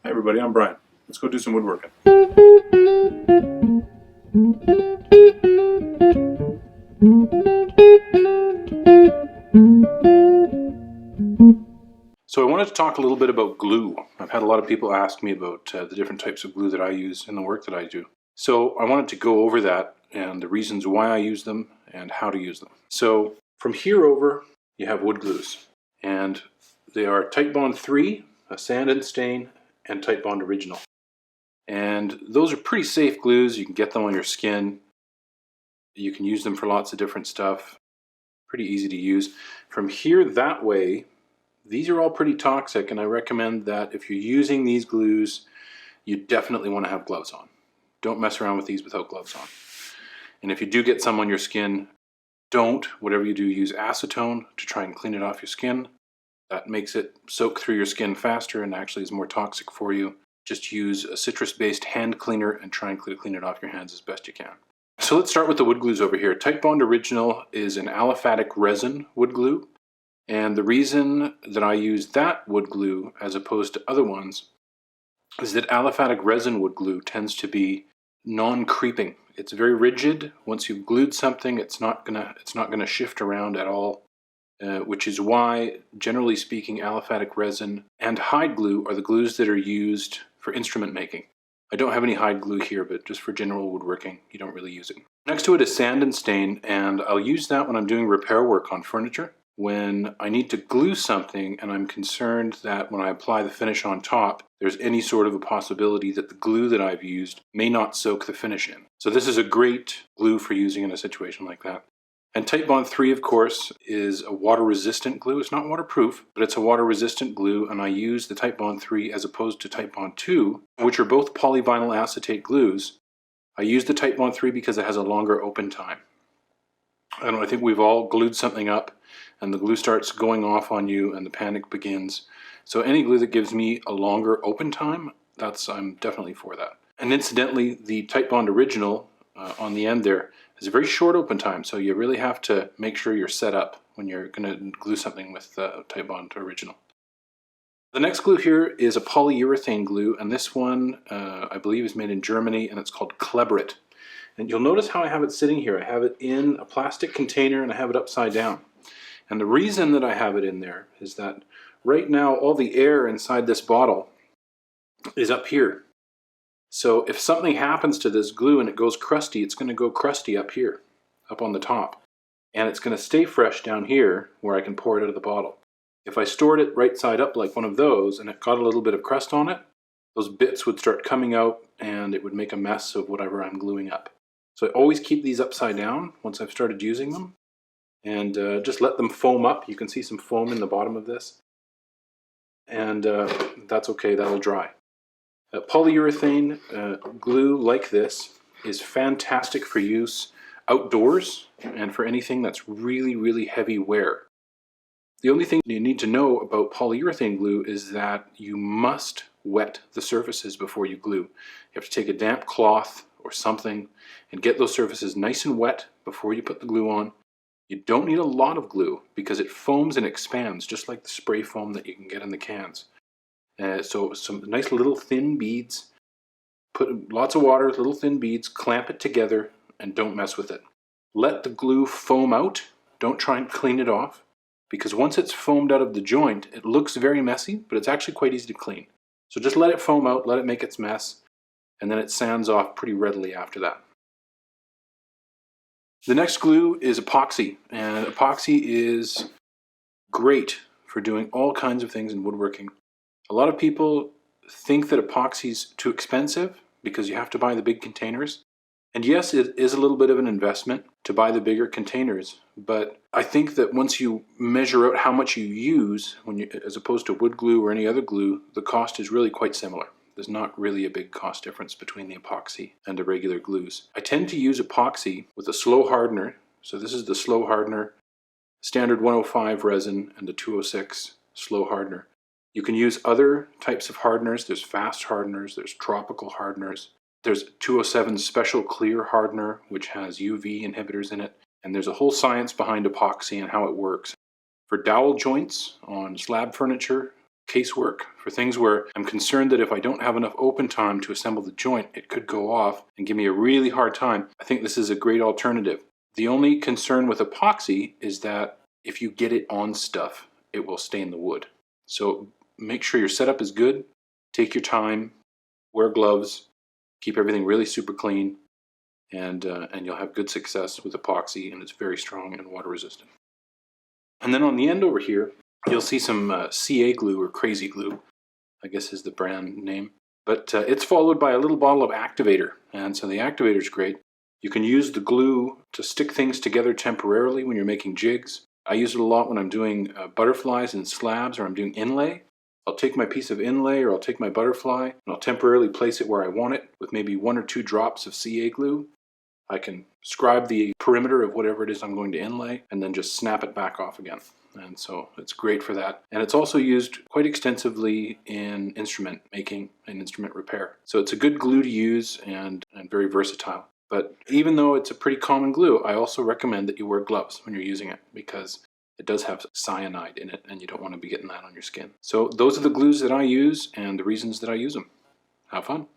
Hi everybody, I'm Brian. Let's go do some woodworking. So I wanted to talk a little bit about glue. I've had a lot of people ask me about the different types of glue that I use in the work that I do. So I wanted to go over that and the reasons why I use them and how to use them. So from here over, you have wood glues. And they are Titebond 3, a sand and stain, and Titebond Original. And those are pretty safe glues. You can get them on your skin. You can use them for lots of different stuff. Pretty easy to use. From here that way, these are all pretty toxic, and I recommend that if you're using these glues, you definitely want to have gloves on. Don't mess around with these without gloves on. And if you do get some on your skin, whatever you do, use acetone to try and clean it off your skin. That makes it soak through your skin faster and actually is more toxic for you. Just use a citrus-based hand cleaner and try and clean it off your hands as best you can. So let's start with the wood glues over here. Titebond Original is an aliphatic resin wood glue. And the reason that I use that wood glue as opposed to other ones is that aliphatic resin wood glue tends to be non-creeping. It's very rigid. Once you've glued something, it's not gonna shift around at all, which is why, generally speaking, aliphatic resin and hide glue are the glues that are used for instrument making. I don't have any hide glue here, but just for general woodworking, you don't really use it. Next to it is sand and stain, and I'll use that when I'm doing repair work on furniture. When I need to glue something and I'm concerned that when I apply the finish on top, there's any sort of a possibility that the glue that I've used may not soak the finish in. So this is a great glue for using in a situation like that. And Titebond 3, of course, is a water-resistant glue. It's not waterproof, but it's a water-resistant glue, and I use the Titebond 3 as opposed to Titebond 2, which are both polyvinyl acetate glues. I use the Titebond 3 because it has a longer open time. I think we've all glued something up and the glue starts going off on you and the panic begins. So any glue that gives me a longer open time, I'm definitely for that. And incidentally, the Titebond Original on the end there is a very short open time, so you really have to make sure you're set up when you're going to glue something with Titebond Original. The next glue here is a polyurethane glue, and this one I believe is made in Germany, and it's called Klebrit. And you'll notice how I have it sitting here. I have it in a plastic container and I have it upside down. And the reason that I have it in there is that right now all the air inside this bottle is up here. So if something happens to this glue and it goes crusty, it's going to go crusty up here, up on the top. And it's going to stay fresh down here where I can pour it out of the bottle. If I stored it right side up like one of those and it got a little bit of crust on it, those bits would start coming out and it would make a mess of whatever I'm gluing up. So I always keep these upside down once I've started using them and just let them foam up. You can see some foam in the bottom of this. And that's okay, that'll dry. Polyurethane glue like this is fantastic for use outdoors and for anything that's really, really heavy wear. The only thing you need to know about polyurethane glue is that you must wet the surfaces before you glue. You have to take a damp cloth or something and get those surfaces nice and wet before you put the glue on. You don't need a lot of glue because it foams and expands just like the spray foam that you can get in the cans. So some nice little thin beads, put lots of water, little thin beads, clamp it together and don't mess with it. Let the glue foam out, don't try and clean it off, because once it's foamed out of the joint, it looks very messy, but it's actually quite easy to clean. So just let it foam out, let it make its mess, and then it sands off pretty readily after that. The next glue is epoxy, and epoxy is great for doing all kinds of things in woodworking. A lot of people think that epoxy is too expensive because you have to buy the big containers. And yes, it is a little bit of an investment to buy the bigger containers, but I think that once you measure out how much you use, as opposed to wood glue or any other glue, the cost is really quite similar. There's not really a big cost difference between the epoxy and the regular glues. I tend to use epoxy with a slow hardener. So this is the slow hardener, standard 105 resin and the 206 slow hardener. You can use other types of hardeners. There's fast hardeners, there's tropical hardeners. There's 207 special clear hardener, which has UV inhibitors in it. And there's a whole science behind epoxy and how it works. For dowel joints on slab furniture, casework, for things where I'm concerned that if I don't have enough open time to assemble the joint, it could go off and give me a really hard time. I think this is a great alternative. The only concern with epoxy is that if you get it on stuff, it will stain the wood. So make sure your setup is good, take your time, wear gloves, keep everything really super clean, and you'll have good success with epoxy, and it's very strong and water resistant. And then on the end over here, you'll see some CA glue, or Crazy Glue, I guess is the brand name. But it's followed by a little bottle of activator, and so the activator is great. You can use the glue to stick things together temporarily when you're making jigs. I use it a lot when I'm doing butterflies and slabs, or I'm doing inlay. I'll take my piece of inlay, or I'll take my butterfly, and I'll temporarily place it where I want it with maybe 1 or 2 drops of CA glue. I can scribe the perimeter of whatever it is I'm going to inlay, and then just snap it back off again. And so it's great for that. And it's also used quite extensively in instrument making and instrument repair. So it's a good glue to use and very versatile. But even though it's a pretty common glue, I also recommend that you wear gloves when you're using it, because it does have cyanide in it and you don't want to be getting that on your skin. So those are the glues that I use and the reasons that I use them. Have fun.